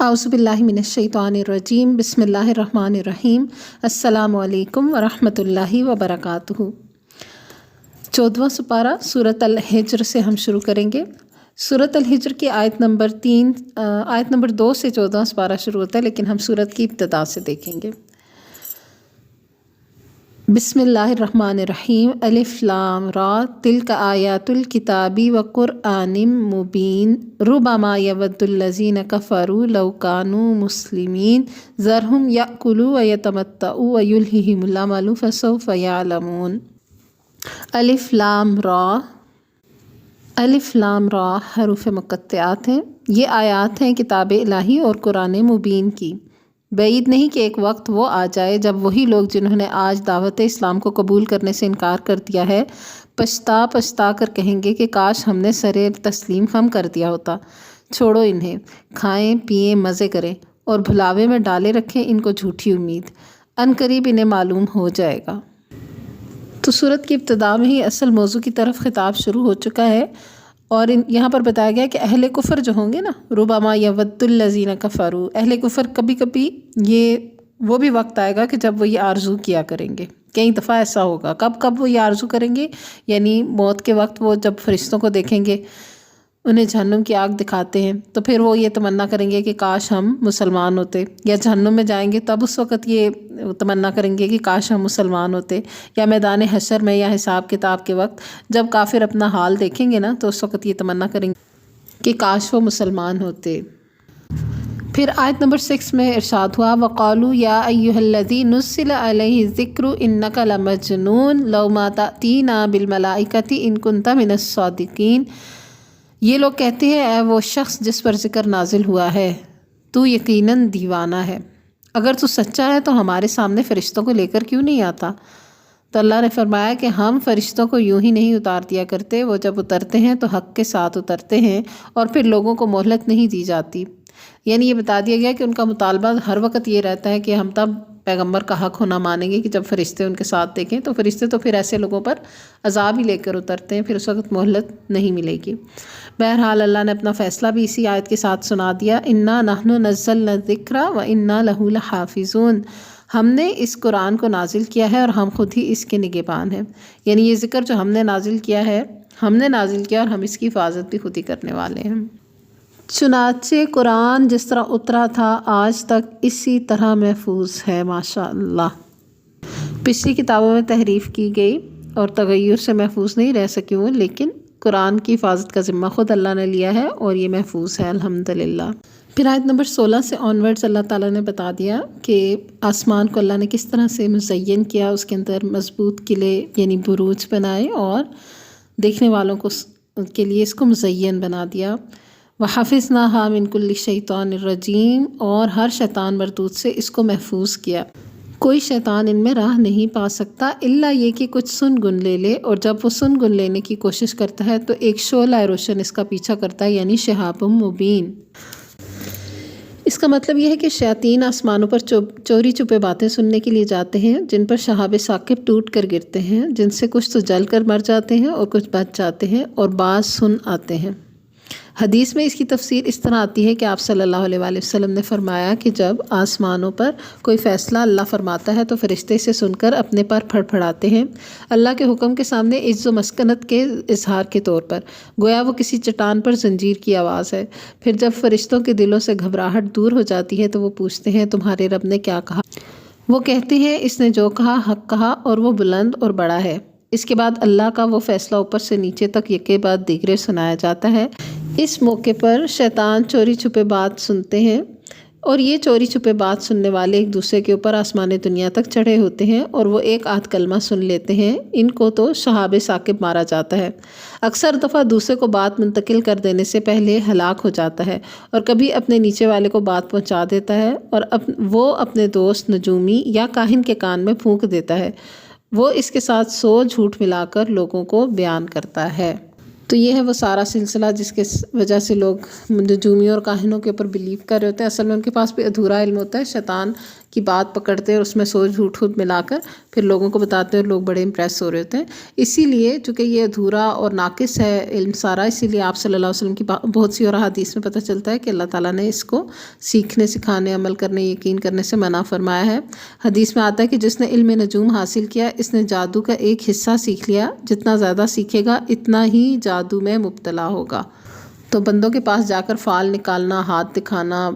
اعوذ باللہ من الشیطان الرجیم بسم اللہ الرحمن الرحیم السلام علیکم ورحمۃ اللہ وبرکاتہ۔ 14واں سپارہ سورۃ الحجر سے ہم شروع کریں گے۔ سورۃ الحجر کی آیت نمبر 2 سے 14واں سپارہ شروع ہوتا ہے، لیکن ہم سورت کی ابتدا سے دیکھیں گے۔ بسم اللہ الرحمن الرحیم الف لام را تلک آیات الکتاب وقرآن مبین ربما یود الذین کفروا لو کانوا مسلمین ذرہم یأکلوا ویتمتعوا ویلہہم الامل فسوف یعلمون۔ الف لام را حروف مقطعات ہیں۔ یہ آیات ہیں کتاب الہی اور قرآن مبین کی۔ بعید نہیں کہ ایک وقت وہ آ جائے جب وہی لوگ جنہوں نے آج دعوت اسلام کو قبول کرنے سے انکار کر دیا ہے پچھتا کر کہیں گے کہ کاش ہم نے سر تسلیم خم کر دیا ہوتا۔ چھوڑو انہیں، کھائیں پئیں مزے کریں اور بھلاوے میں ڈالے رکھیں ان کو جھوٹی امید، ان قریب انہیں معلوم ہو جائے گا۔ تو سورت کی ابتدا میں ہی اصل موضوع کی طرف خطاب شروع ہو چکا ہے، اور یہاں پر بتایا گیا کہ اہل کفر جو ہوں گے نا، ربما یود الذین کفروا، اہل کفر کبھی کبھی وہ بھی وقت آئے گا کہ جب وہ یہ آرزو کیا کریں گے۔ کئی دفعہ ایسا ہوگا۔ کب وہ یہ آرزو کریں گے؟ یعنی موت کے وقت وہ جب فرشتوں کو دیکھیں گے، انہیں جہنم کی آگ دکھاتے ہیں، تو پھر وہ یہ تمنا کریں گے کہ کاش ہم مسلمان ہوتے، یا جہنم میں جائیں گے تب اس وقت یہ تمنا کریں گے کہ کاش ہم مسلمان ہوتے، یا میدان حشر میں یا حساب کتاب کے وقت جب کافر اپنا حال دیکھیں گے نا تو اس وقت یہ تمنا کریں گے کہ کاش وہ مسلمان ہوتے۔ پھر آیت نمبر 6 میں ارشاد ہوا وَقَالُوا يَا أَيُّهَا الَّذِي نُزِّلَ عَلَيْهِ الذِّكْرُ إِنَّكَ لَمَجْنُونٌ لَوْ مَا تَأْتِينَا بِالْمَلَائِكَةِ إِن كُنتَ مِنَ الصَّادِقِينَ۔ یہ لوگ کہتے ہیں اے وہ شخص جس پر ذکر نازل ہوا ہے، تو یقیناً دیوانہ ہے، اگر تو سچا ہے تو ہمارے سامنے فرشتوں کو لے کر کیوں نہیں آتا؟ تو اللہ نے فرمایا کہ ہم فرشتوں کو یوں ہی نہیں اتار دیا کرتے، وہ جب اترتے ہیں تو حق کے ساتھ اترتے ہیں اور پھر لوگوں کو مہلت نہیں دی جاتی۔ یعنی یہ بتا دیا گیا کہ ان کا مطالبہ ہر وقت یہ رہتا ہے کہ ہم تب پیغمبر کا حق ہونا مانیں گے کہ جب فرشتے ان کے ساتھ دیکھیں، تو فرشتے تو پھر ایسے لوگوں پر عذاب ہی لے کر اترتے ہیں، پھر اس وقت مہلت نہیں ملے گی۔ بہرحال اللہ نے اپنا فیصلہ بھی اسی آیت کے ساتھ سنا دیا، انا نحن نزلنا الذکر وانا لہ لحافظون۔ ہم نے اس قرآن کو نازل کیا ہے اور ہم خود ہی اس کے نگہبان ہیں۔ یعنی یہ ذکر جو ہم نے نازل کیا اور ہم اس کی حفاظت بھی خود ہی کرنے والے ہیں۔ چنانچہ قرآن جس طرح اترا تھا آج تک اسی طرح محفوظ ہے، ماشاءاللہ۔ پچھلی کتابوں میں تحریف کی گئی اور تغیر سے محفوظ نہیں رہ سکی ہوں، لیکن قرآن کی حفاظت کا ذمہ خود اللہ نے لیا ہے اور یہ محفوظ ہے الحمدللہ۔ پھر آیت نمبر 16 سے آنورڈز اللہ تعالیٰ نے بتا دیا کہ آسمان کو اللہ نے کس طرح سے مزین کیا، اس کے اندر مضبوط قلعے یعنی بروج بنائے اور دیکھنے والوں کے لیے اس کو مزین بنا دیا۔ وَحَفِظْنَاهَا مِن كُلِّ شَيْطَانٍ رَجِيمٍ، اور ہر شیطان مردود سے اس کو محفوظ کیا۔ کوئی شیطان ان میں راہ نہیں پا سکتا الا یہ کہ کچھ سن گن لے لے، اور جب وہ سن گن لینے کی کوشش کرتا ہے تو ایک شعلہ روشن اس کا پیچھا کرتا ہے، یعنی شہاب مبین۔ اس کا مطلب یہ ہے کہ شیاطین آسمانوں پر چوری چھپے باتیں سننے کے لیے جاتے ہیں جن پر شہاب ثاقب ٹوٹ کر گرتے ہیں، جن سے کچھ تو جل کر مر جاتے ہیں اور کچھ بچ جاتے ہیں اور بعض سن آتے ہیں۔ حدیث میں اس کی تفسیر اس طرح آتی ہے کہ آپ صلی اللہ علیہ وآلہ وسلم نے فرمایا کہ جب آسمانوں پر کوئی فیصلہ اللہ فرماتا ہے تو فرشتے اسے سن کر اپنے پر پھڑ پھڑاتے ہیں اللہ کے حکم کے سامنے عز و مسکنت کے اظہار کے طور پر، گویا وہ کسی چٹان پر زنجیر کی آواز ہے۔ پھر جب فرشتوں کے دلوں سے گھبراہٹ دور ہو جاتی ہے تو وہ پوچھتے ہیں تمہارے رب نے کیا کہا؟ وہ کہتے ہیں اس نے جو کہا حق کہا اور وہ بلند اور بڑا ہے۔ اس کے بعد اللہ کا وہ فیصلہ اوپر سے نیچے تک یکے بعد دیگرے سنایا جاتا ہے۔ اس موقع پر شیطان چوری چھپے بات سنتے ہیں، اور یہ چوری چھپے بات سننے والے ایک دوسرے کے اوپر آسمان دنیا تک چڑھے ہوتے ہیں اور وہ ایک آدھ کلمہ سن لیتے ہیں۔ ان کو تو شہاب ثاقب مارا جاتا ہے، اکثر دفعہ دوسرے کو بات منتقل کر دینے سے پہلے ہلاک ہو جاتا ہے، اور کبھی اپنے نیچے والے کو بات پہنچا دیتا ہے اور وہ اپنے دوست نجومی یا کاہن کے کان میں پھونک دیتا ہے، وہ اس کے ساتھ 100 جھوٹ ملا کر لوگوں کو بیان کرتا ہے۔ تو یہ ہے وہ سارا سلسلہ جس کے وجہ سے لوگ نجومیوں اور کاہنوں کے اوپر بلیو کر رہے ہوتے ہیں. اصل میں ان کے پاس بھی ادھورا علم ہوتا ہے. شیطان کی بات پکڑتے ہیں اور اس میں سوچ جھوٹ خود ملا کر پھر لوگوں کو بتاتے ہیں اور لوگ بڑے امپریس ہو رہے ہوتے ہیں. اسی لیے چونکہ یہ ادھورا اور ناقص ہے علم سارا، اسی لیے آپ صلی اللہ علیہ وسلم کی بہت سی اور حدیث میں پتہ چلتا ہے کہ اللہ تعالیٰ نے اس کو سیکھنے، سکھانے، عمل کرنے، یقین کرنے سے منع فرمایا ہے. حدیث میں آتا ہے کہ جس نے علم نجوم حاصل کیا اس نے جادو کا ایک حصہ سیکھ لیا، جتنا زیادہ سیکھے گا اتنا ہی جادو میں مبتلا ہوگا. تو بندوں کے پاس جا کر فال نکالنا، ہاتھ دکھانا،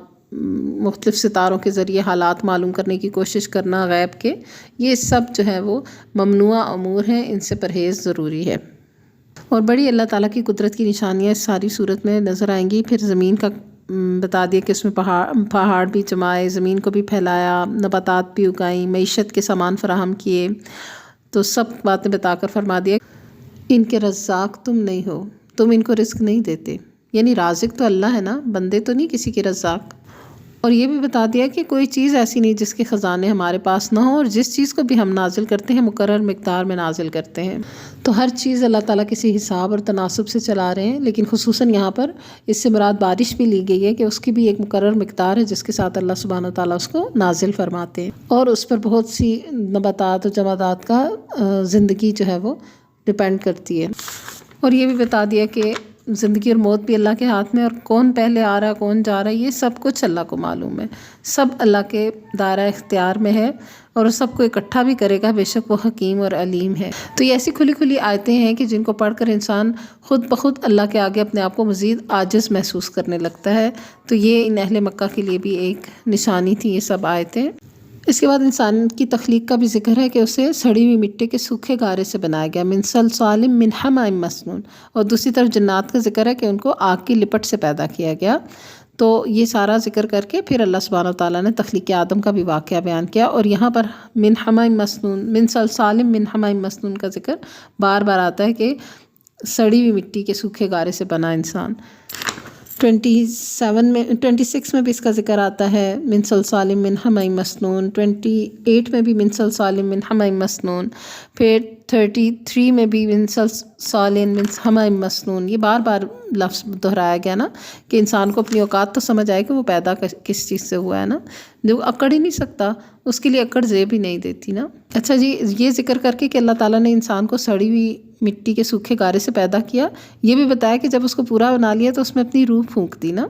مختلف ستاروں کے ذریعے حالات معلوم کرنے کی کوشش کرنا غیب کے، یہ سب جو ہے وہ ممنوع امور ہیں، ان سے پرہیز ضروری ہے. اور بڑی اللہ تعالیٰ کی قدرت کی نشانیاں اس ساری صورت میں نظر آئیں گی. پھر زمین کا بتا دیا کہ اس میں پہاڑ بھی جمائے، زمین کو بھی پھیلایا، نباتات بھی اگائیں، معیشت کے سامان فراہم کیے. تو سب باتیں بتا کر فرما دیا ان کے رزاق تم نہیں ہو، تم ان کو رزق نہیں دیتے. یعنی رازق تو اللہ ہے نا، بندے تو نہیں کسی کے رزاق. اور یہ بھی بتا دیا کہ کوئی چیز ایسی نہیں جس کے خزانے ہمارے پاس نہ ہوں، اور جس چیز کو بھی ہم نازل کرتے ہیں مقرر مقدار میں نازل کرتے ہیں. تو ہر چیز اللہ تعالیٰ کسی حساب اور تناسب سے چلا رہے ہیں. لیکن خصوصاً یہاں پر اس سے مراد بارش بھی لی گئی ہے کہ اس کی بھی ایک مقرر مقدار ہے جس کے ساتھ اللہ سبحانہ وتعالیٰ اس کو نازل فرماتے ہیں. اور اس پر بہت سی نباتات اور جمادات کا زندگی جو ہے وہ ڈپینڈ کرتی ہے. اور یہ بھی بتا دیا کہ زندگی اور موت بھی اللہ کے ہاتھ میں، اور کون پہلے آ رہا ہے کون جا رہا ہے یہ سب کچھ اللہ کو معلوم ہے. سب اللہ کے دائرہ اختیار میں ہے اور سب کو اکٹھا بھی کرے گا، بے شک وہ حکیم اور علیم ہے. تو یہ ایسی کھلی کھلی آیتیں ہیں کہ جن کو پڑھ کر انسان خود بخود اللہ کے آگے اپنے آپ کو مزید عاجز محسوس کرنے لگتا ہے. تو یہ ان اہل مکہ کے لیے بھی ایک نشانی تھی یہ سب آیتیں. اس کے بعد انسان کی تخلیق کا بھی ذکر ہے کہ اسے سڑی ہوئی مٹی کے سوکھے گارے سے بنایا گیا، من صلصال من حمأ مسنون. اور دوسری طرف جنات کا ذکر ہے کہ ان کو آگ کی لپٹ سے پیدا کیا گیا. تو یہ سارا ذکر کر کے پھر اللہ سبحانہ وتعالیٰ نے تخلیق آدم کا بھی واقعہ بیان کیا. اور یہاں پر من حمأ مسنون، من صلصال من حمأ مسنون کا ذکر بار بار آتا ہے کہ سڑی ہوئی مٹی کے سوکھے گارے سے بنا انسان. 26 میں بھی اس کا ذکر آتا ہے من صلصال من حمأ مسنون. 28 میں بھی من صلصال من حمأ مسنون. پھر 33 میں بھی من صلصال من حمأ مسنون. یہ بار بار لفظ دہرایا گیا نا کہ انسان کو اپنی اوقات تو سمجھ آئے کہ وہ پیدا کس چیز سے ہوا ہے نا. جو اکڑ ہی نہیں سکتا اس کے لیے اکڑ زیب ہی نہیں دیتی نا. اچھا جی، یہ ذکر کر کے کہ اللہ تعالیٰ نے انسان کو سڑی ہوئی مٹی کے سوکھے گارے سے پیدا کیا، یہ بھی بتایا کہ جب اس کو پورا بنا لیا تو اس میں اپنی روح پھونک دی نا.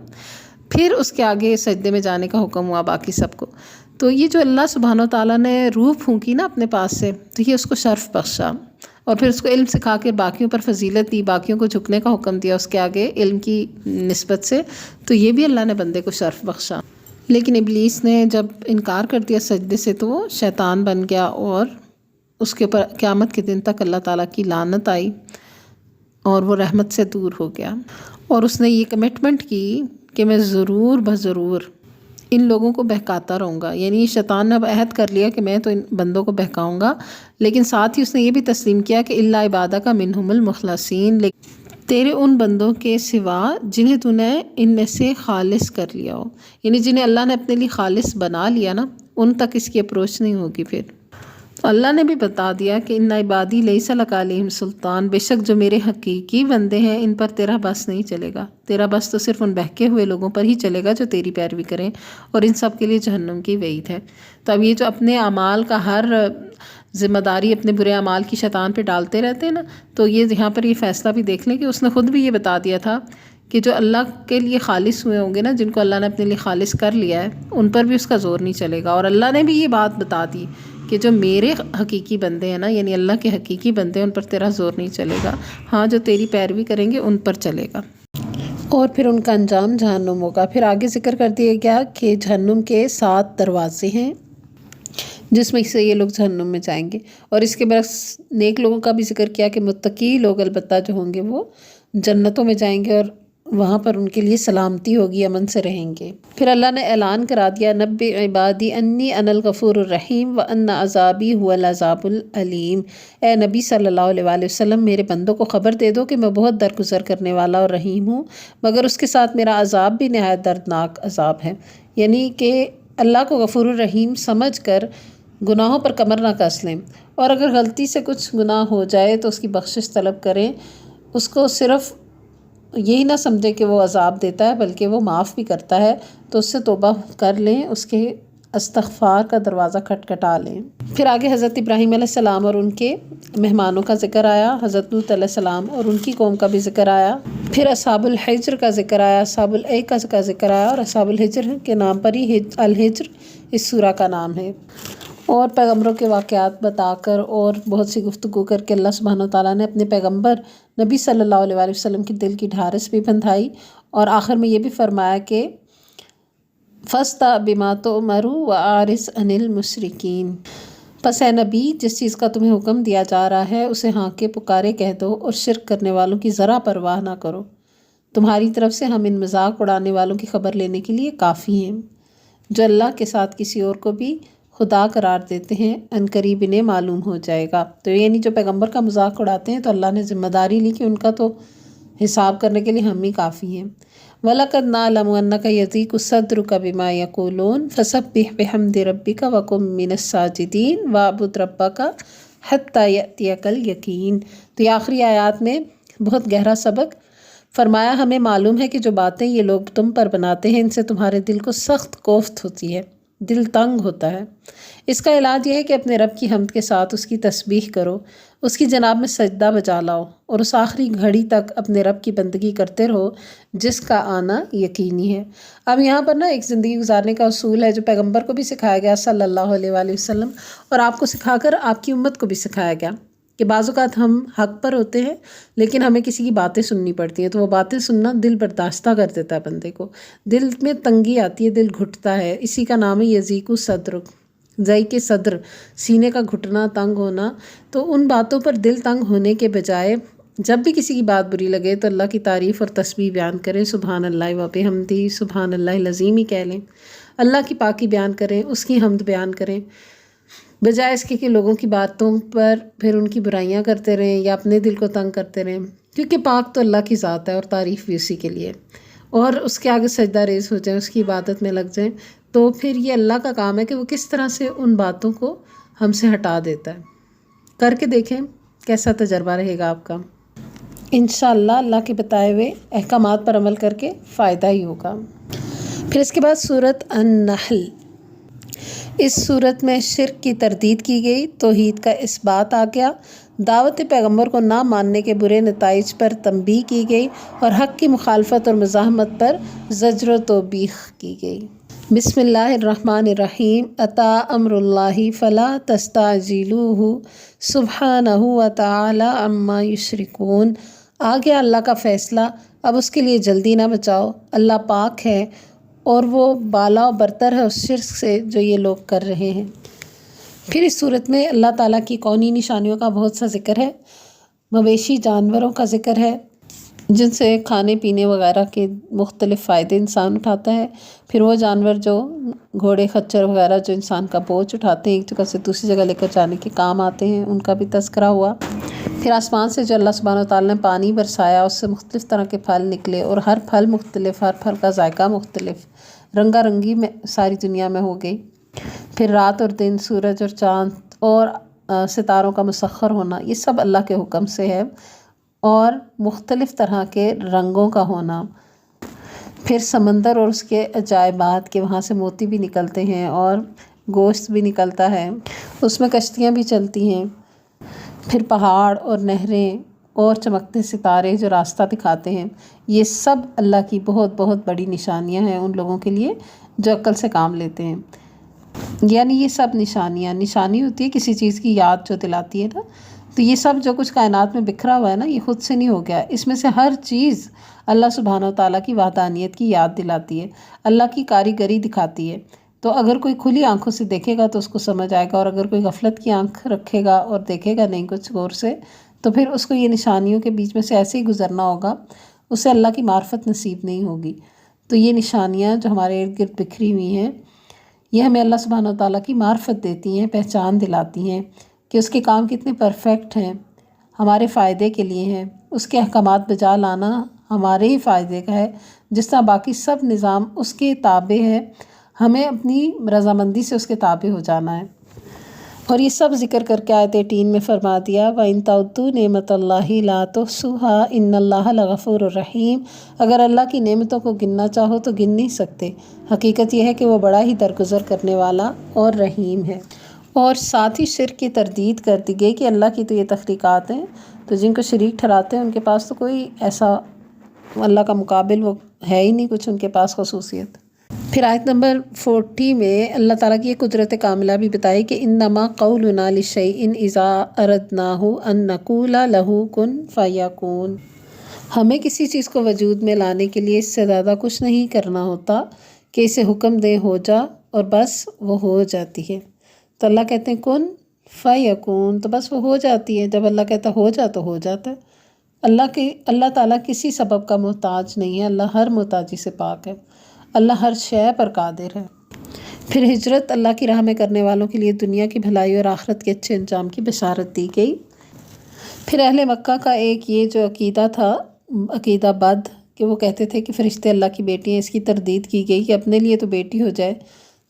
پھر اس کے آگے سجدے میں جانے کا حکم ہوا باقی سب کو. تو یہ جو اللہ سبحانہ و تعالیٰ نے روح پھونکی نا اپنے پاس سے، تو یہ اس کو شرف بخشا اور پھر اس کو علم سکھا کے باقیوں پر فضیلت دی، باقیوں کو جھکنے کا حکم دیا اس کے آگے علم کی نسبت سے. تو یہ بھی اللہ نے بندے کو شرف بخشا. لیکن ابلیس نے جب انکار کر دیا سجدے سے تو وہ شیطان بن گیا اور اس کے اوپر قیامت کے دن تک اللہ تعالیٰ کی لعنت آئی اور وہ رحمت سے دور ہو گیا. اور اس نے یہ کمٹمنٹ کی کہ میں ضرور بضرور ان لوگوں کو بہکاتا رہوں گا. یعنی شیطان نے اب عہد کر لیا کہ میں تو ان بندوں کو بہکاؤں گا، لیکن ساتھ ہی اس نے یہ بھی تسلیم کیا کہ الا عبادک منہم المخلصین، تیرے ان بندوں کے سوا جنہیں تو نے ان میں سے خالص کر لیا ہو. یعنی جنہیں اللہ نے اپنے لیے خالص بنا لیا نا، ان تک اس کی اپروچ نہیں ہوگی. پھر تو اللہ نے بھی بتا دیا کہ ان عبادی لیس لک علیہم سلطان، بے شک جو میرے حقیقی بندے ہیں ان پر تیرا بس نہیں چلے گا. تیرا بس تو صرف ان بہکے ہوئے لوگوں پر ہی چلے گا جو تیری پیروی کریں، اور ان سب کے لیے جہنم کی وعید ہے. تو اب یہ جو اپنے اعمال کا ہر ذمہ داری اپنے برے اعمال کی شیطان پہ ڈالتے رہتے ہیں نا، تو یہ یہاں پر یہ فیصلہ بھی دیکھ لیں کہ اس نے خود بھی یہ بتا دیا تھا کہ جو اللہ کے لیے خالص ہوئے ہوں گے نا، جن کو اللہ نے اپنے لیے خالص کر لیا ہے، ان پر بھی اس کا زور نہیں چلے گا. اور اللہ نے بھی یہ بات بتا دی کہ جو میرے حقیقی بندے ہیں نا، یعنی اللہ کے حقیقی بندے ہیں، ان پر تیرا زور نہیں چلے گا. ہاں جو تیری پیروی کریں گے ان پر چلے گا. اور پھر ان کا انجام جہنم ہوگا. پھر آگے ذکر کر دیا گیا کہ جہنم کے 7 دروازے ہیں جس میں سے یہ لوگ جہنم میں جائیں گے. اور اس کے برعکس نیک لوگوں کا بھی ذکر کیا کہ متقی لوگ البتہ جو ہوں گے وہ جنتوں میں جائیں گے اور وہاں پر ان کے لیے سلامتی ہوگی، امن سے رہیں گے. پھر اللہ نے اعلان کرا دیا نبئ عبادی انی انا الغفور الرحیم وان عذابی هو العذاب العلیم. اے نبی صلی اللہ علیہ وآلہ وسلم، میرے بندوں کو خبر دے دو کہ میں بہت درگزر کرنے والا اور رحیم ہوں، مگر اس کے ساتھ میرا عذاب بھی نہایت دردناک عذاب ہے. یعنی کہ اللہ کو غفور الرحیم سمجھ کر گناہوں پر کمر نہ کس لیں، اور اگر غلطی سے کچھ گناہ ہو جائے تو اس کی بخشش طلب کریں. اس کو صرف یہی نہ سمجھے کہ وہ عذاب دیتا ہے بلکہ وہ معاف بھی کرتا ہے، تو اس سے توبہ کر لیں، اس کے استغفار کا دروازہ کھٹکھٹا لیں۔ پھر آگے حضرت ابراہیم علیہ السلام اور ان کے مہمانوں کا ذکر آیا، حضرت لوط علیہ السلام اور ان کی قوم کا بھی ذکر آیا، پھر اصحاب الحجر کا ذکر آیا، اصحاب الایکہ کا ذکر آیا، اور اصحاب الحجر کے نام پر ہی الحجر اس سورہ کا نام ہے۔ اور پیغمبروں کے واقعات بتا کر اور بہت سی گفتگو کر کے اللہ سبحانہ وتعالیٰ نے اپنے پیغمبر نبی صلی اللہ علیہ وآلہ وسلم کی دل کی ڈھارس بھی بندھائی، اور آخر میں یہ بھی فرمایا کہ فَاسْتَعْ بِمَا تُؤْمَرُ وَأَعْرِضْ عَنِ الْمُشْرِكِينَ، پس اے نبی جس چیز کا تمہیں حکم دیا جا رہا ہے اسے ہاں کے پکارے کہہ دو، اور شرک کرنے والوں کی ذرا پرواہ نہ کرو۔ تمہاری طرف سے ہم ان مذاق اڑانے والوں کی خبر لینے کے لیے کافی ہیں، جو اللہ کے ساتھ کسی اور کو بھی خدا قرار دیتے ہیں، عنقریب انہیں معلوم ہو جائے گا۔ تو یعنی جو پیغمبر کا مذاق اڑاتے ہیں تو اللہ نے ذمہ داری لی کہ ان کا تو حساب کرنے کے لیے ہم ہی کافی ہیں۔ وَلَقَدْ نَعْلَمُ أَنَّكَ يَضِيقُ صَدْرُكَ بِمَا يَقُولُونَ فَسَبِّحْ بِحَمْدِ رَبِّكَ وَكُن مِّنَ السَّاجِدِينَ وَاعْبُدْ رَبَّكَ حَتَّىٰ يَأْتِيَكَ الْيَقِينُ۔ تو یہ آخری آیات میں بہت گہرا سبق فرمایا، ہمیں معلوم ہے کہ جو باتیں یہ لوگ تم پر بناتے ہیں ان سے تمہارے دل کو سخت کوفت ہوتی ہے، دل تنگ ہوتا ہے۔ اس کا علاج یہ ہے کہ اپنے رب کی حمد کے ساتھ اس کی تسبیح کرو، اس کی جناب میں سجدہ بجا لاؤ، اور اس آخری گھڑی تک اپنے رب کی بندگی کرتے رہو جس کا آنا یقینی ہے۔ اب یہاں پر نا ایک زندگی گزارنے کا اصول ہے جو پیغمبر کو بھی سکھایا گیا صلی اللہ علیہ وآلہ وسلم، اور آپ کو سکھا کر آپ کی امت کو بھی سکھایا گیا کہ بعض اوقات ہم حق پر ہوتے ہیں لیکن ہمیں کسی کی باتیں سننی پڑتی ہیں، تو وہ باتیں سننا دل برداشتہ کر دیتا ہے بندے کو، دل میں تنگی آتی ہے، دل گھٹتا ہے، اسی کا نام ہے یضیق صدر، ضیق صدر، سینے کا گھٹنا، تنگ ہونا۔ تو ان باتوں پر دل تنگ ہونے کے بجائے جب بھی کسی کی بات بری لگے تو اللہ کی تعریف اور تسبیح بیان کریں، سبحان اللہ و بحمدہ، سبحان اللہ العظیم ہی کہہ لیں، اللہ کی پاکی بیان کریں، اس کی حمد بیان کریں، بجائے اس کے کہ لوگوں کی باتوں پر پھر ان کی برائیاں کرتے رہیں یا اپنے دل کو تنگ کرتے رہیں، کیونکہ پاک تو اللہ کی ذات ہے اور تعریف بھی اسی کے لیے، اور اس کے آگے سجدہ ریز ہو جائیں، اس کی عبادت میں لگ جائیں، تو پھر یہ اللہ کا کام ہے کہ وہ کس طرح سے ان باتوں کو ہم سے ہٹا دیتا ہے۔ کر کے دیکھیں کیسا تجربہ رہے گا آپ کا، انشاءاللہ اللہ کے بتائے ہوئے احکامات پر عمل کر کے فائدہ ہی ہوگا۔ پھر اس کے بعد سورۃ النحل، اس صورت میں شرک کی تردید کی گئی، توحید کا اثبات آ گیا، دعوت پیغمبر کو نہ ماننے کے برے نتائج پر تنبیہ کی گئی، اور حق کی مخالفت اور مزاحمت پر زجر و توبیخ کی گئی۔ بسم اللہ الرحمن الرحیم، اتی امر اللہ فلا تستعجلوہ سبحانہ وتعالی عما یشرکون، آ گیا اللہ کا فیصلہ، اب اس کے لیے جلدی نہ بچاؤ، اللہ پاک ہے اور وہ بالا و برتر ہے اس شرک سے جو یہ لوگ کر رہے ہیں۔ پھر اس صورت میں اللہ تعالیٰ کی کونی نشانیوں کا بہت سا ذکر ہے، مویشی جانوروں کا ذکر ہے جن سے کھانے پینے وغیرہ کے مختلف فائدے انسان اٹھاتا ہے، پھر وہ جانور جو گھوڑے خچر وغیرہ جو انسان کا بوجھ اٹھاتے ہیں ایک جگہ سے دوسری جگہ لے کر جانے کے کام آتے ہیں، ان کا بھی تذکرہ ہوا۔ پھر آسمان سے جو اللہ سبحانہ وتعالیٰ نے پانی برسایا، اس سے مختلف طرح کے پھل نکلے، اور ہر پھل مختلف، ہر پھل کا ذائقہ مختلف، رنگا رنگی میں ساری دنیا میں ہو گئی۔ پھر رات اور دن، سورج اور چاند اور ستاروں کا مسخر ہونا، یہ سب اللہ کے حکم سے ہے، اور مختلف طرح کے رنگوں کا ہونا۔ پھر سمندر اور اس کے عجائبات کہ وہاں سے موتی بھی نکلتے ہیں اور گوشت بھی نکلتا ہے، اس میں کشتیاں بھی چلتی ہیں۔ پھر پہاڑ اور نہریں اور چمکتے ستارے جو راستہ دکھاتے ہیں، یہ سب اللہ کی بہت بہت بڑی نشانیاں ہیں ان لوگوں کے لیے جو عقل سے کام لیتے ہیں۔ یعنی یہ سب نشانی ہوتی ہے کسی چیز کی یاد جو دلاتی ہے نا، تو یہ سب جو کچھ کائنات میں بکھرا ہوا ہے نا، یہ خود سے نہیں ہو گیا، اس میں سے ہر چیز اللہ سبحانہ وتعالیٰ کی وحدانیت کی یاد دلاتی ہے، اللہ کی کاریگری دکھاتی ہے۔ تو اگر کوئی کھلی آنکھوں سے دیکھے گا تو اس کو سمجھ آئے گا، اور اگر کوئی غفلت کی آنکھ رکھے گا اور دیکھے گا نہیں کچھ غور سے، تو پھر اس کو یہ نشانیوں کے بیچ میں سے ایسے ہی گزرنا ہوگا، اسے اللہ کی معرفت نصیب نہیں ہوگی۔ تو یہ نشانیاں جو ہمارے ارد گرد بکھری ہوئی ہیں، یہ ہمیں اللہ سبحانہ وتعالیٰ کی معرفت دیتی ہیں، پہچان دلاتی ہیں کہ اس کے کام کتنے پرفیکٹ ہیں، ہمارے فائدے کے لیے ہیں، اس کے احکامات بجا لانا ہمارے ہی فائدے کا ہے، جس طرح باقی سب نظام اس کے تابع ہے، ہمیں اپنی رضامندی سے اس کے تابع ہو جانا ہے۔ اور یہ سب ذکر کر کے آیت 18 میں فرما دیا وَإِن تَعُدُّوا نِعْمَتَ اللَّهِ لَا تُحْصُوهَا إِنَّ اللَّهَ لَغَفُورٌ رَحِيمٌ۔ اگر اللہ کی نعمتوں کو گننا چاہو تو گن نہیں سکتے، حقیقت یہ ہے کہ وہ بڑا ہی درگزر کرنے والا اور رحیم ہے۔ اور ساتھ ہی شرک کی تردید کر دی گئی کہ اللہ کی تو یہ تخلیقات ہیں، تو جن کو شریک ٹھہراتے ہیں ان کے پاس تو کوئی ایسا اللہ کا مقابل وہ ہے ہی نہیں کچھ ان کے پاس خصوصیت۔ پھر آیت نمبر 40 میں اللہ تعالیٰ کی یہ قدرت کاملہ بھی بتائی کہ انما قولنا لشیء اذا اردناہ ان نقول لہ کن فیکون۔ ہمیں کسی چیز کو وجود میں لانے کے لیے اس سے زیادہ کچھ نہیں کرنا ہوتا کہ اسے حکم دیں ہو جا اور بس وہ ہو جاتی ہے۔ تو اللہ کہتے ہیں کن فیکون، تو بس وہ ہو جاتی ہے۔ جب اللہ کہتا ہو جا تو ہو جاتا ہے۔ اللہ تعالیٰ کسی سبب کا محتاج نہیں ہے، اللہ ہر محتاجی سے پاک ہے، اللہ ہر شے پر قادر ہے۔ پھر ہجرت اللہ کی راہ میں کرنے والوں کے لیے دنیا کی بھلائی اور آخرت کے اچھے انجام کی بشارت دی گئی۔ پھر اہل مکہ کا ایک یہ جو عقیدہ تھا، عقیدہ بد، کہ وہ کہتے تھے کہ فرشتے اللہ کی بیٹی ہیں، اس کی تردید کی گئی کہ اپنے لیے تو بیٹی ہو جائے،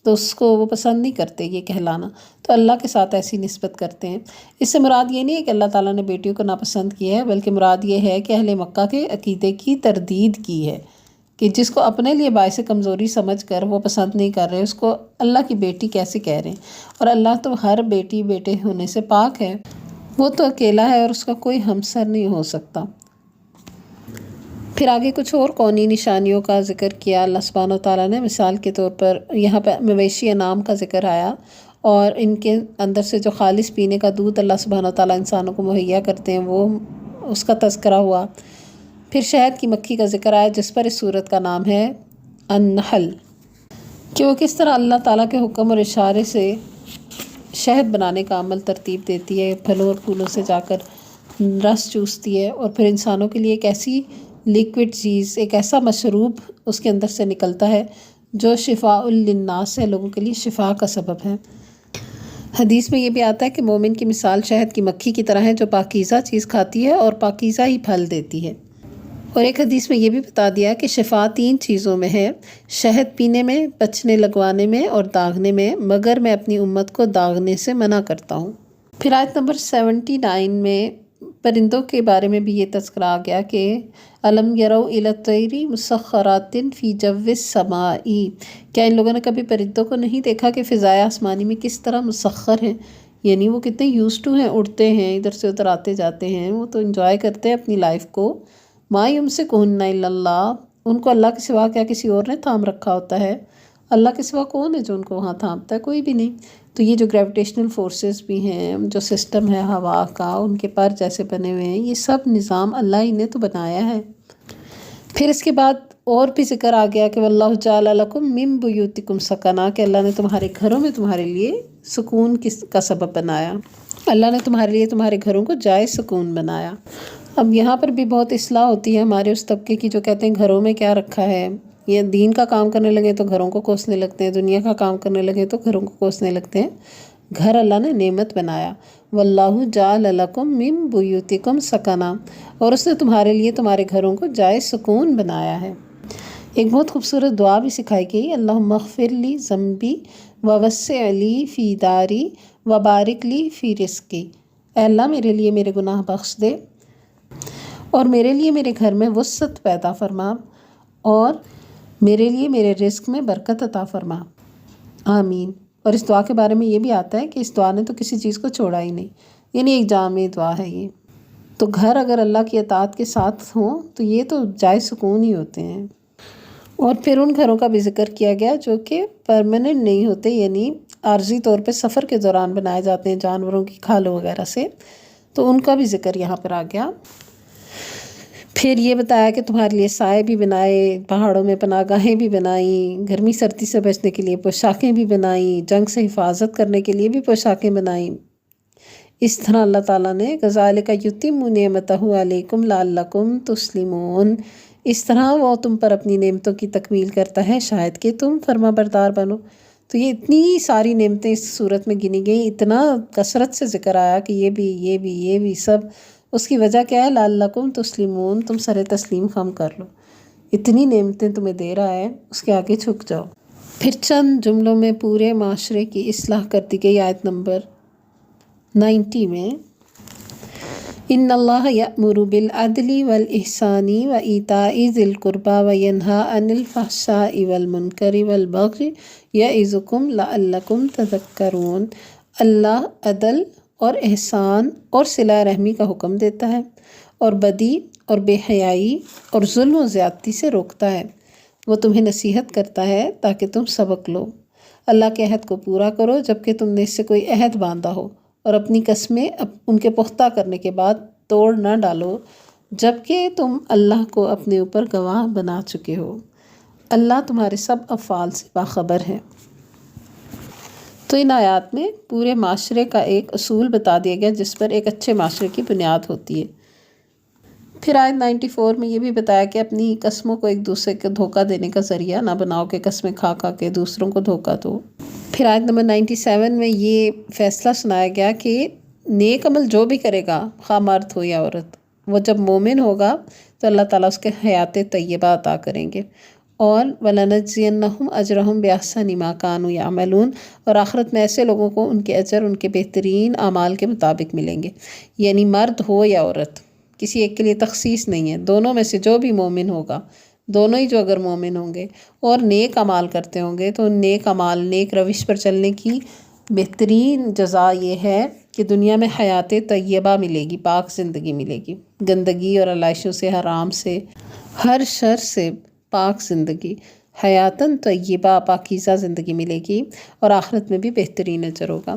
تو اس کو وہ پسند نہیں کرتے یہ کہلانا، تو اللہ کے ساتھ ایسی نسبت کرتے ہیں۔ اس سے مراد یہ نہیں ہے کہ اللہ تعالیٰ نے بیٹیوں کو ناپسند کیا ہے، بلکہ مراد یہ ہے کہ اہل مکہ کے عقیدے کی تردید کی ہے کہ جس کو اپنے لیے باعث کمزوری سمجھ کر وہ پسند نہیں کر رہے، اس کو اللہ کی بیٹی کیسے کہہ رہے ہیں، اور اللہ تو ہر بیٹی بیٹے ہونے سے پاک ہے، وہ تو اکیلا ہے اور اس کا کوئی ہمسر نہیں ہو سکتا۔ پھر آگے کچھ اور کونی نشانیوں کا ذکر کیا اللہ سبحانہ و تعالیٰ نے۔ مثال کے طور پر یہاں پہ مویشی انعام کا ذکر آیا، اور ان کے اندر سے جو خالص پینے کا دودھ اللہ سبحانہ و تعالیٰ انسانوں کو مہیا کرتے ہیں وہ اس کا تذکرہ ہوا۔ پھر شہد کی مکھی کا ذکر آیا جس پر اس سورت کا نام ہے النحل، کہ وہ کس طرح اللہ تعالیٰ کے حکم اور اشارے سے شہد بنانے کا عمل ترتیب دیتی ہے، پھلوں اور پھولوں سے جا کر رس چوستی ہے، اور پھر انسانوں کے لیے ایک ایسی لیکوڈ چیز، ایک ایسا مشروب اس کے اندر سے نکلتا ہے جو شفاء للناس ہے، لوگوں کے لیے شفا کا سبب ہے۔ حدیث میں یہ بھی آتا ہے کہ مومن کی مثال شہد کی مکھی کی طرح ہے جو پاکیزہ چیز کھاتی ہے اور پاکیزہ ہی پھل دیتی ہے۔ اور ایک حدیث میں یہ بھی بتا دیا کہ شفا 3 چیزوں میں ہے، شہد پینے میں، بچنے لگوانے میں اور داغنے میں، مگر میں اپنی امت کو داغنے سے منع کرتا ہوں۔ پھر آیت نمبر 79 میں پرندوں کے بارے میں بھی یہ تذکرہ آ گیا کہ الم یروا الی الطیر مسخرات فی جو السماء، کیا ان لوگوں نے کبھی پرندوں کو نہیں دیکھا کہ فضائے آسمانی میں کس طرح مسخر ہیں، یعنی وہ کتنے یوز ٹو ہیں، اڑتے ہیں، ادھر سے ادھر آتے جاتے ہیں، وہ تو انجوائے کرتے ہیں اپنی لائف کو۔ ما یمسکہن الا اللہ، ان کو اللہ کے سوا کیا کسی اور نے تھام رکھا ہوتا ہے؟ اللہ کے سوا کون ہے جو ان کو وہاں تھامتا ہے؟ کوئی بھی نہیں۔ تو یہ جو گریویٹیشنل فورسز بھی ہیں، جو سسٹم ہے ہوا کا، ان کے پر جیسے بنے ہوئے ہیں، یہ سب نظام اللہ ہی نے تو بنایا ہے۔ پھر اس کے بعد اور بھی ذکر آ گیا کہ واللہ جعل لکم من بیوتکم سکنا، کہ اللہ نے تمہارے گھروں میں تمہارے لیے سکون کا سبب بنایا، اللہ نے تمہارے لیے تمہارے گھروں کو جائے سکون بنایا۔ اب یہاں پر بھی بہت اصلاح ہوتی ہے ہمارے اس طبقے کی جو کہتے ہیں گھروں میں کیا رکھا ہے، یہ دین کا کام کرنے لگے تو گھروں کو کوسنے لگتے ہیں، دنیا کا کام کرنے لگے تو گھروں کو کوسنے لگتے ہیں۔ گھر اللہ نے نعمت بنایا، واللہ جعل لکم من بیوتکم سکنا، اور اس نے تمہارے لیے تمہارے گھروں کو جائے سکون بنایا ہے۔ ایک بہت خوبصورت دعا بھی سکھائی گئی، اللہم اغفر لی ذنبی ووسع لی فی داری وبارک لی فی رزقی، اے اللہ میرے لیے میرے گناہ بخش دے اور میرے لیے میرے گھر میں وسعت پیدا فرما، اور میرے لیے میرے رزق میں برکت عطا فرما، آمین۔ اور اس دعا کے بارے میں یہ بھی آتا ہے کہ اس دعا نے تو کسی چیز کو چھوڑا ہی نہیں، یعنی ایک جامع دعا ہے یہ۔ تو گھر اگر اللہ کی اطاعت کے ساتھ ہوں تو یہ تو جائے سکون ہی ہوتے ہیں۔ اور پھر ان گھروں کا بھی ذکر کیا گیا جو کہ پرماننٹ نہیں ہوتے، یعنی عارضی طور پہ سفر کے دوران بنائے جاتے ہیں جانوروں کی کھالوں وغیرہ سے، تو ان کا بھی ذکر یہاں پر آ گیا۔ پھر یہ بتایا کہ تمہارے لیے سائے بھی بنائے، پہاڑوں میں پناہ گاہیں بھی بنائیں، گرمی سردی سے بچنے کے لیے پوشاکیں بھی بنائیں، جنگ سے حفاظت کرنے کے لیے بھی پوشاکیں بنائیں۔ اس طرح اللہ تعالیٰ نے کذالک یتم نعمتہ علیکم لعلکم تسلمون، اس طرح وہ تم پر اپنی نعمتوں کی تکمیل کرتا ہے شاید کہ تم فرما بردار بنو۔ تو یہ اتنی ساری نعمتیں اس صورت میں گنی گئیں، اتنا کثرت سے ذکر آیا کہ یہ بھی یہ بھی یہ بھی سب، اس کی وجہ کیا ہے؟ لعلکم تسلمون، تم سر تسلیم خم کر لو، اتنی نعمتیں تمہیں دے رہا ہے، اس کے آگے جھک جاؤ۔ پھر چند جملوں میں پورے معاشرے کی اصلاح کر دی گئی، آیت نمبر 90 میں ان اللہ یأمر بالعدل والاحسان وایتاء ذی القربی وینہی عن الفحشاء والمنکر والبغی یعظکم لعلکم تذکرون۔ اللہ عدل اور احسان اور صلہ رحمی کا حکم دیتا ہے اور بدی اور بے حیائی اور ظلم و زیادتی سے روکتا ہے۔ وہ تمہیں نصیحت کرتا ہے تاکہ تم سبق لو۔ اللہ کے عہد کو پورا کرو جبکہ تم نے اس سے کوئی عہد باندھا ہو، اور اپنی قسمیں ان کے پختہ کرنے کے بعد توڑ نہ ڈالو جبکہ تم اللہ کو اپنے اوپر گواہ بنا چکے ہو۔ اللہ تمہارے سب افعال سے باخبر ہے۔ تو ان آیات میں پورے معاشرے کا ایک اصول بتا دیا گیا جس پر ایک اچھے معاشرے کی بنیاد ہوتی ہے۔ پھر آیت 94 میں یہ بھی بتایا کہ اپنی قسموں کو ایک دوسرے کو دھوکہ دینے کا ذریعہ نہ بناؤ کہ قسمیں کھا کھا کے دوسروں کو دھوکہ دو۔ پھر آیت نمبر 97 میں یہ فیصلہ سنایا گیا کہ نیک عمل جو بھی کرے گا، خواہ مرد ہو یا عورت، وہ جب مومن ہوگا تو اللہ تعالیٰ اس کے حیات طیبہ عطا کریں گے، اور وَلَنَجْزِيَنَّهُمْ أَجْرَهُمْ بِأَحْسَنِ مَا كَانُوا يَعْمَلُونَ، اور آخرت میں ایسے لوگوں کو ان کے اجر ان کے بہترین اعمال کے مطابق ملیں گے۔ یعنی مرد ہو یا عورت، کسی ایک کے لیے تخصیص نہیں ہے، دونوں میں سے جو بھی مومن ہوگا، دونوں ہی جو اگر مومن ہوں گے اور نیک اعمال کرتے ہوں گے تو نیک اعمال، نیک روش پر چلنے کی بہترین جزا یہ ہے کہ دنیا میں حیات طیبہ ملے گی، پاک زندگی ملے گی، گندگی اور علائشوں سے، حرام سے، ہر شر سے پاک زندگی، حیاتاً طیبہ پاکیزہ زندگی ملے گی، اور آخرت میں بھی بہترین اجر ہوگا۔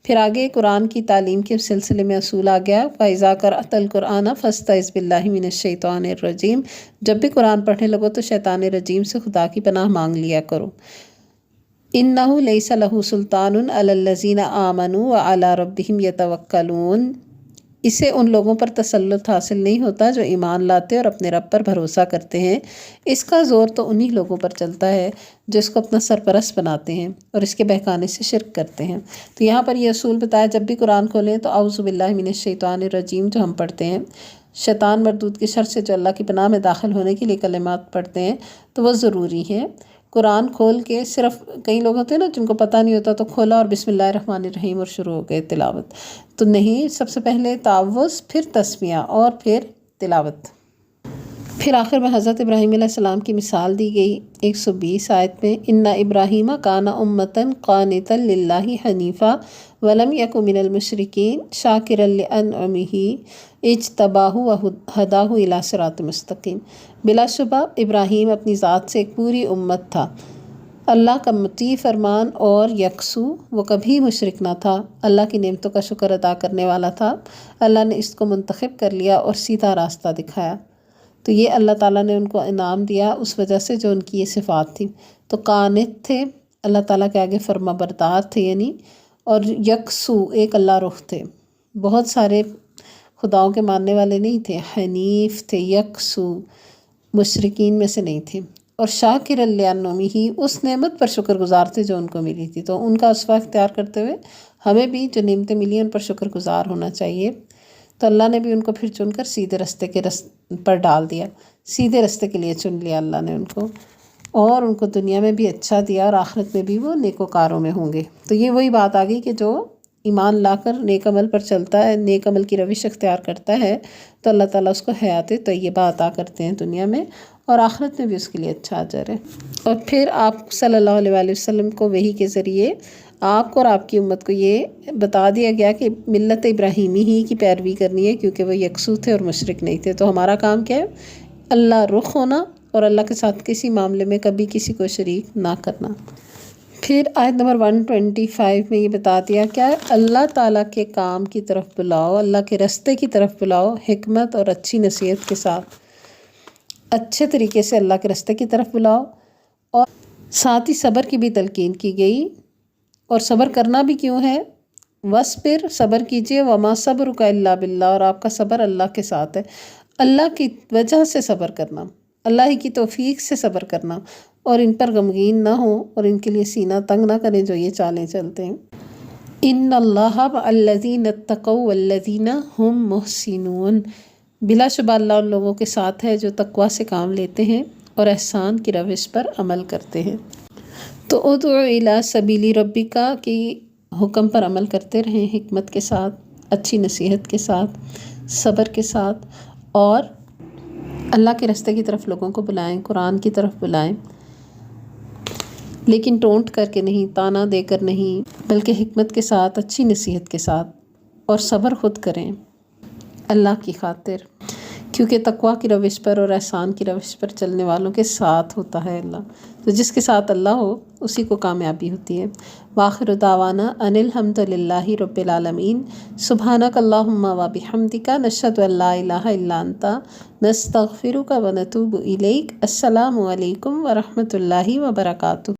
پھر آگے قرآن کی تعلیم کے سلسلے میں اصول آ گیا، فَإِذَا قَرَأْتَ الْقُرْآنَ فَاسْتَعِذْ بِاللَّهِ مِنَ الشَّيْطَانِ الرَّجِيمِ، جب بھی قرآن پڑھنے لگو تو شیطان رجیم سے خدا کی پناہ مانگ لیا کرو۔ إِنَّهُ لَيْسَ لَهُ سُلْطَانٌ عَلَى الَّذِينَ آمَنُوا وَعَلَى رَبِّهِمْ يَتَوَكَّلُونَ، اسے ان لوگوں پر تسلط حاصل نہیں ہوتا جو ایمان لاتے اور اپنے رب پر بھروسہ کرتے ہیں، اس کا زور تو انہی لوگوں پر چلتا ہے جو اس کو اپنا سرپرست بناتے ہیں اور اس کے بہکانے سے شرک کرتے ہیں۔ تو یہاں پر یہ اصول بتایا، جب بھی قرآن کھولیں تو اعوذ باللہ من الشیطان الرجیم جو ہم پڑھتے ہیں، شیطان مردود کے شر سے جو اللہ کی پناہ میں داخل ہونے کے لیے کلمات پڑھتے ہیں، تو وہ ضروری ہے۔ قرآن کھول کے صرف کئی لوگ ہوتے ہیں نا جن کو پتہ نہیں ہوتا تو کھولا اور بسم اللہ الرحمن الرحیم اور شروع ہو گئے تلاوت، تو نہیں، سب سے پہلے تعوذ، پھر تسمیہ اور پھر تلاوت۔ پھر آخر میں حضرت ابراہیم علیہ السلام کی مثال دی گئی 120 آیت میں، اِنَّ إِبْرَاهِيمَ كَانَ أُمَّةً قَانِتًا لِلَّهِ حَنِيفًا وَلَمْ يَكُ مِنَ الْمُشْرِكِينَ شَاكِرًا لِأَنْعُمِهِ اجْتَبَاهُ وَهَدَاهُ إِلَىٰ صِرَاطٍ مُسْتَقِيمٍ۔ بلا شبہ ابراہیم اپنی ذات سے ایک پوری امت تھا، اللہ کا مطیع فرمان اور یکسو، وہ کبھی مشرک نہ تھا، اللہ کی نعمتوں کا شکر ادا کرنے والا تھا، اللہ نے اس کو منتخب کر لیا اور سیدھا راستہ دکھایا۔ تو یہ اللہ تعالیٰ نے ان کو انعام دیا اس وجہ سے جو ان کی یہ صفات تھی۔ تو قانت تھے، اللہ تعالیٰ کے آگے فرما بردار تھے یعنی، اور یکسو، ایک اللہ رخ تھے، بہت سارے خداؤں کے ماننے والے نہیں تھے، حنیف تھے، یکسو، مشرکین میں سے نہیں تھے، اور شاکر لِأَنْعُمِهِ، اس نعمت پر شکر گزار تھے جو ان کو ملی تھی۔ تو ان کا اسوہ اختیار کرتے ہوئے ہمیں بھی جو نعمتیں ملی ہیں ان پر شکر گزار ہونا چاہیے۔ تو اللہ نے بھی ان کو پھر چن کر سیدھے رستے کے پر ڈال دیا، سیدھے رستے کے لیے چن لیا اللہ نے ان کو، اور ان کو دنیا میں بھی اچھا دیا اور آخرت میں بھی وہ نیکوکاروں میں ہوں گے۔ تو یہ وہی بات آ گئی کہ جو ایمان لا کر نیک عمل پر چلتا ہے، نیک عمل کی روش اختیار کرتا ہے، تو اللہ تعالیٰ اس کو حیات طیبہ عطا کرتے ہیں دنیا میں، اور آخرت میں بھی اس کے لیے اچھا اجر ہے۔ اور پھر آپ صلی اللہ علیہ وآلہ وسلم کو وحی کے ذریعے آپ کو اور آپ کی امت کو یہ بتا دیا گیا کہ ملت ابراہیمی ہی کی پیروی کرنی ہے، کیونکہ وہ یکسو تھے اور مشرک نہیں تھے۔ تو ہمارا کام کیا ہے؟ اللہ رخ ہونا اور اللہ کے ساتھ کسی معاملے میں کبھی کسی کو شریک نہ کرنا۔ پھر آیت نمبر 125 میں یہ بتا دیا کیا ہے، اللہ تعالیٰ کے کام کی طرف بلاؤ، اللہ کے رستے کی طرف بلاؤ، حکمت اور اچھی نصیحت کے ساتھ، اچھے طریقے سے اللہ کے رستے کی طرف بلاؤ، اور ساتھ ہی صبر کی بھی تلقین کی گئی۔ اور صبر کرنا بھی کیوں ہے؟ وَاصْبِرْ، صبر کیجئے، وَمَا صَبْرُكَ إِلَّا بِاللَّهِ، اور آپ کا صبر اللہ کے ساتھ ہے، اللہ کی وجہ سے صبر کرنا، اللہ ہی کی توفیق سے صبر کرنا، اور ان پر غمگین نہ ہو اور ان کے لیے سینہ تنگ نہ کریں جو یہ چالیں چلتے ہیں۔ إِنَّ اللَّهَ مَعَ الَّذِينَ اتَّقَوْا وَالَّذِينَ هُمْ مُحْسِنُونَ، بلا شبہ اللہ ان لوگوں کے ساتھ ہے جو تقوی سے کام لیتے ہیں اور احسان کی روش پر عمل کرتے ہیں۔ تو ادعو الی سبیل ربک کی حکم پر عمل کرتے رہیں حکمت کے ساتھ، اچھی نصیحت کے ساتھ، صبر کے ساتھ، اور اللہ کے راستے کی طرف لوگوں کو بلائیں، قرآن کی طرف بلائیں، لیکن ٹونٹ کر کے نہیں، تانا دے کر نہیں، بلکہ حکمت کے ساتھ، اچھی نصیحت کے ساتھ، اور صبر خود کریں اللہ کی خاطر، کیونکہ تقویٰ کی روش پر اور احسان کی روش پر چلنے والوں کے ساتھ ہوتا ہے اللہ۔ تو جس کے ساتھ اللہ ہو اسی کو کامیابی ہوتی ہے۔ وآخر دعوانا ان الحمد للہ رب العالمین، سبحانک اللہم و بحمدک، نشہد ان لا الہ الا انت، نستغفرک و نتوب الیک۔ السلام علیکم ورحمۃ اللہ وبرکاتہ۔